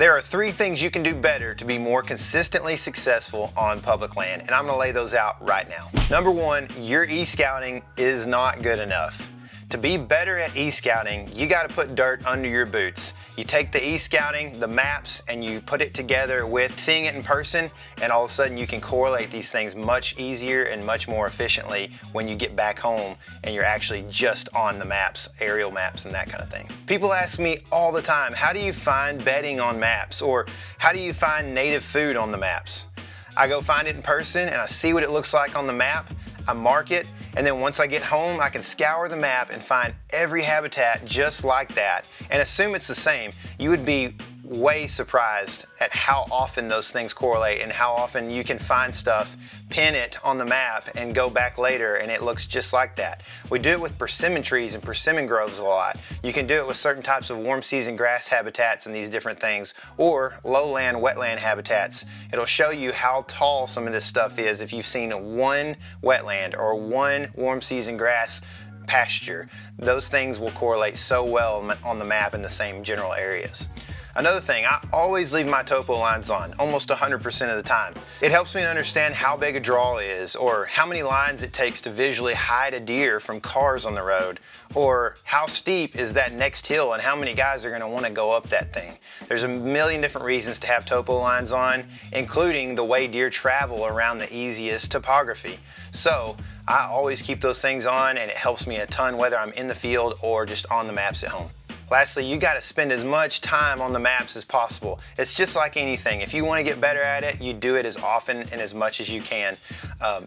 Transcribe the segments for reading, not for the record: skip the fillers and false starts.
There are 3 things you can do better to be more consistently successful on public land, and I'm going to lay those out right now. Number 1, your e-scouting is not good enough. To be better at e-scouting, you got to put dirt under your boots. You take the e-scouting, the maps, and you put it together with seeing it in person, and all of a sudden you can correlate these things much easier and much more efficiently when you get back home and you're actually just on the maps, aerial maps and that kind of thing. People ask me all the time, how do you find bedding on maps? Or how do you find native food on the maps? I go find it in person and I see what it looks like on the map, I mark it, and then once I get home, I can scour the map and find every habitat just like that and assume it's the same. You would be way surprised at how often those things correlate and how often you can find stuff, pin it on the map, and go back later and it looks just like that. We do it with persimmon trees and persimmon groves a lot. You can do it with certain types of warm season grass habitats and these different things, or lowland, wetland habitats. It'll show you how tall some of this stuff is if you've seen one wetland or one warm season grass pasture. Those things will correlate so well on the map in the same general areas. Another thing, I always leave my topo lines on, almost 100% of the time. It helps me to understand how big a draw is, or how many lines it takes to visually hide a deer from cars on the road, or how steep is that next hill and how many guys are going to want to go up that thing. There's a million different reasons to have topo lines on, including the way deer travel around the easiest topography. So I always keep those things on, and it helps me a ton whether I'm in the field or just on the maps at home. Lastly, you got to spend as much time on the maps as possible. It's just like anything. If you want to get better at it, you do it as often and as much as you can.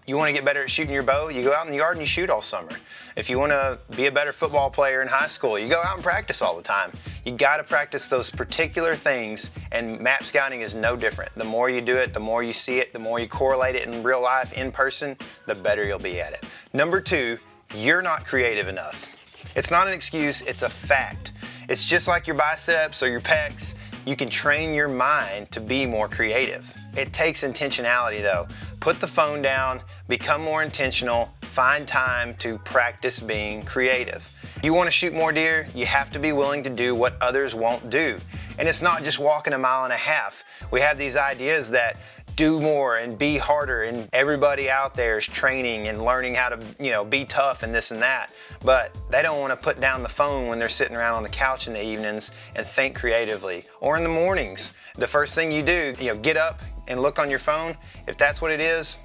You want to get better at shooting your bow, you go out in the yard and you shoot all summer. If you want to be a better football player in high school, you go out and practice all the time. You got to practice those particular things, and map scouting is no different. The more you do it, the more you see it, the more you correlate it in real life, in person, the better you'll be at it. Number 2, you're not creative enough. It's not an excuse, it's a fact. It's just like your biceps or your pecs. You can train your mind to be more creative. It takes intentionality though. Put the phone down, become more intentional, find time to practice being creative. You want to shoot more deer, you have to be willing to do what others won't do. And it's not just walking a mile and a half. We have these ideas that do more and be harder, and everybody out there is training and learning how to, be tough and this and that. But they don't want to put down the phone when they're sitting around on the couch in the evenings and think creatively. Or in the mornings, the first thing you do, get up and look on your phone. If that's what it is,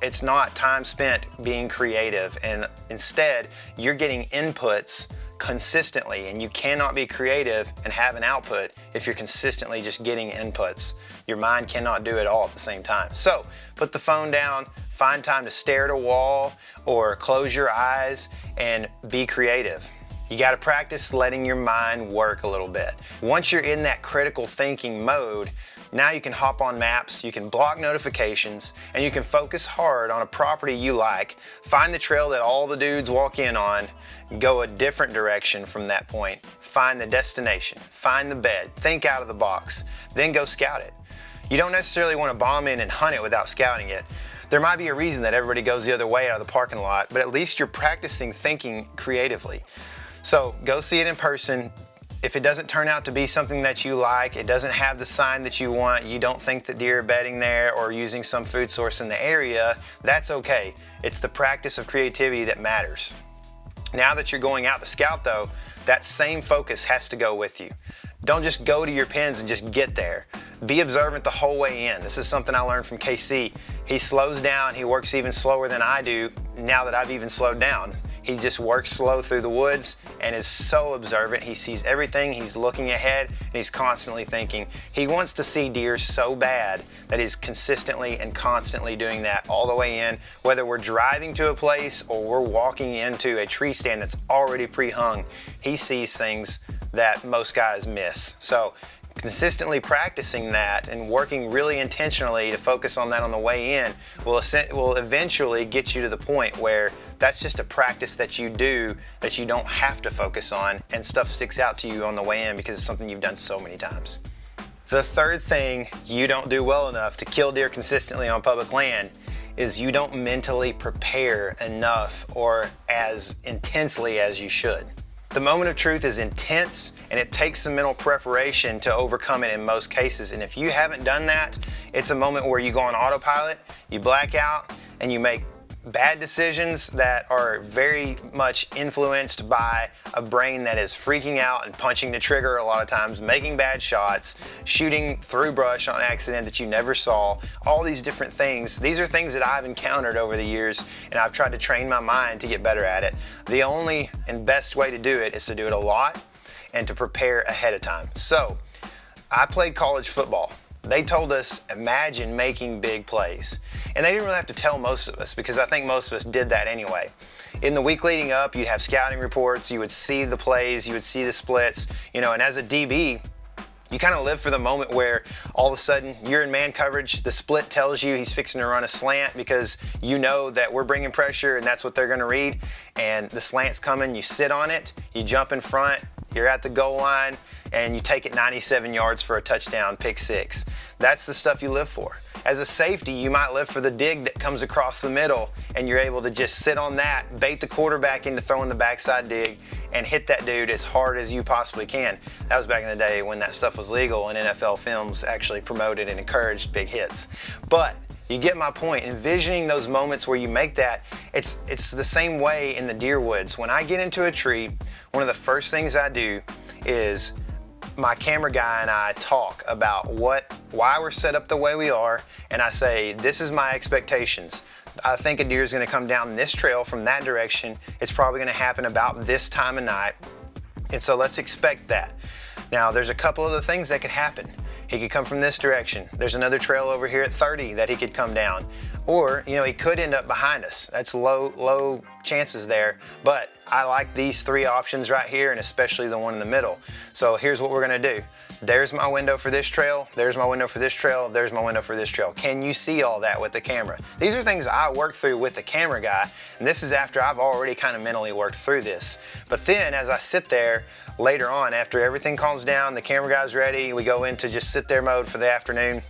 it's not time spent being creative, and instead you're getting inputs consistently, and you cannot be creative and have an output if you're consistently just getting inputs. Your mind cannot do it all at the same time. So put the phone down, find time to stare at a wall or close your eyes and be creative. You got to practice letting your mind work a little bit. Once you're in that critical thinking mode, now you can hop on maps, you can block notifications, and you can focus hard on a property you like, find the trail that all the dudes walk in on, go a different direction from that point, find the destination, find the bed, think out of the box, then go scout it. You don't necessarily want to bomb in and hunt it without scouting it. There might be a reason that everybody goes the other way out of the parking lot, but at least you're practicing thinking creatively. So go see it in person. If it doesn't turn out to be something that you like, it doesn't have the sign that you want, you don't think that deer are bedding there or using some food source in the area, that's okay. It's the practice of creativity that matters. Now that you're going out to scout though, that same focus has to go with you. Don't just go to your pins and just get there. Be observant the whole way in. This is something I learned from KC. He slows down, he works even slower than I do now that I've even slowed down. He just works slow through the woods and is so observant. He sees everything, he's looking ahead, and he's constantly thinking. He wants to see deer so bad that he's consistently and constantly doing that all the way in, whether we're driving to a place or we're walking into a tree stand that's already pre-hung. He sees things that most guys miss. So consistently practicing that and working really intentionally to focus on that on the way in will eventually get you to the point where that's just a practice that you do that you don't have to focus on, and stuff sticks out to you on the way in because it's something you've done so many times. The third thing you don't do well enough to kill deer consistently on public land is you don't mentally prepare enough or as intensely as you should. The moment of truth is intense, and it takes some mental preparation to overcome it in most cases. And if you haven't done that, it's a moment where you go on autopilot, you black out, and you make bad decisions that are very much influenced by a brain that is freaking out and punching the trigger a lot of times, making bad shots, shooting through brush on accident that you never saw, all these different things. These are things that I've encountered over the years, and I've tried to train my mind to get better at it. The only and best way to do it is to do it a lot and to prepare ahead of time. So, I played college football. They told us, imagine making big plays. And they didn't really have to tell most of us, because I think most of us did that anyway. In the week leading up, you'd have scouting reports, you would see the plays, you would see the splits, and as a DB, you kind of live for the moment where all of a sudden you're in man coverage, the split tells you he's fixing to run a slant because you know that we're bringing pressure and that's what they're going to read, and the slant's coming, you sit on it, you jump in front, you're at the goal line, and you take it 97 yards for a touchdown, pick six. That's the stuff you live for. As a safety, you might live for the dig that comes across the middle, and you're able to just sit on that, bait the quarterback into throwing the backside dig, and hit that dude as hard as you possibly can. That was back in the day when that stuff was legal and NFL films actually promoted and encouraged big hits. But you get my point. Envisioning those moments where you make that, it's the same way in the deer woods. When I get into a tree, one of the first things I do is my camera guy and I talk about why we're set up the way we are, and I say, this is my expectations. I think a deer is going to come down this trail from that direction. It's probably going to happen about this time of night, and so let's expect that. Now, there's a couple other things that could happen. He could come from this direction. There's another trail over here at 30 that he could come down. Or, he could end up behind us. That's low chances there, but I like these three options right here, and especially the one in the middle. So here's what we're gonna do. There's my window for this trail, there's my window for this trail, there's my window for this trail. Can you see all that with the camera? These are things I work through with the camera guy, and this is after I've already kind of mentally worked through this. But then as I sit there later on, after everything calms down, the camera guy's ready, we go into just sit there mode for the afternoon,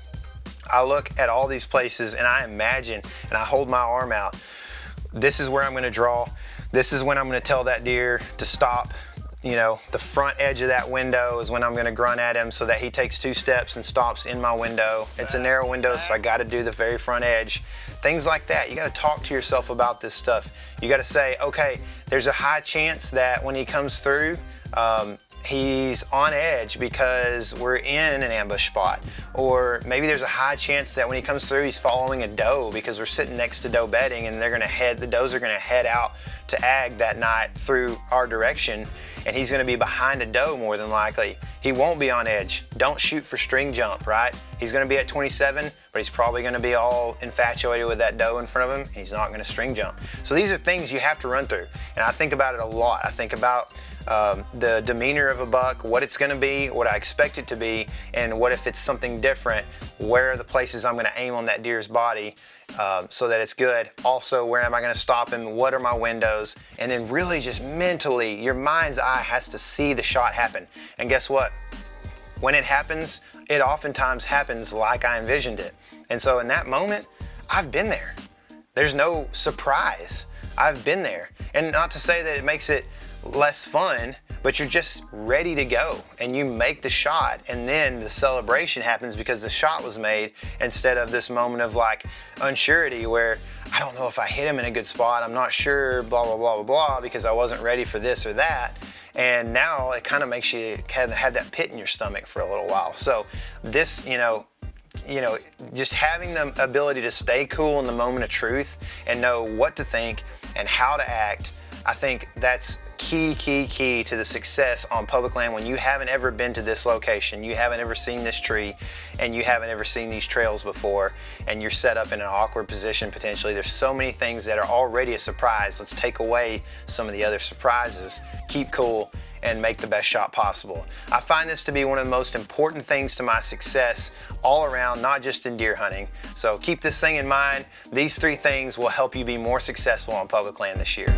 I look at all these places and I imagine, and I hold my arm out. This is where I'm gonna draw. This is when I'm gonna tell that deer to stop. The front edge of that window is when I'm gonna grunt at him so that he takes 2 steps and stops in my window. It's a narrow window, so I gotta do the very front edge. Things like that. You gotta talk to yourself about this stuff. You gotta say, okay, there's a high chance that when he comes through, he's on edge because we're in an ambush spot. Or maybe there's a high chance that when he comes through, he's following a doe because we're sitting next to doe bedding, and the does are gonna head out to ag that night through our direction, and he's gonna be behind a doe more than likely. He won't be on edge. Don't shoot for string jump, right? He's gonna be at 27, but he's probably gonna be all infatuated with that doe in front of him, and he's not gonna string jump. So these are things you have to run through, and I think about it a lot. I think about the demeanor of a buck, what it's gonna be, what I expect it to be, and what if it's something different, where are the places I'm gonna aim on that deer's body so that it's good. Also, where am I gonna stop him, what are my windows, and then really just mentally, your mind's eye has to see the shot happen. And guess what? When it happens, it oftentimes happens like I envisioned it. And so in that moment, I've been there. There's no surprise. I've been there. And not to say that it makes it less fun, but you're just ready to go and you make the shot, and then the celebration happens because the shot was made, instead of this moment of like unsurety where I don't know if I hit him in a good spot, I'm not sure, blah, blah, blah, blah, blah, because I wasn't ready for this or that. And now it kind of makes you have that pit in your stomach for a little while. So this, just having the ability to stay cool in the moment of truth and know what to think and how to act, I think that's key to the success on public land when you haven't ever been to this location, you haven't ever seen this tree, and you haven't ever seen these trails before, and you're set up in an awkward position potentially. There's so many things that are already a surprise. Let's take away some of the other surprises, keep cool, and make the best shot possible. I find this to be one of the most important things to my success all around, not just in deer hunting. So keep this thing in mind. These 3 things will help you be more successful on public land this year.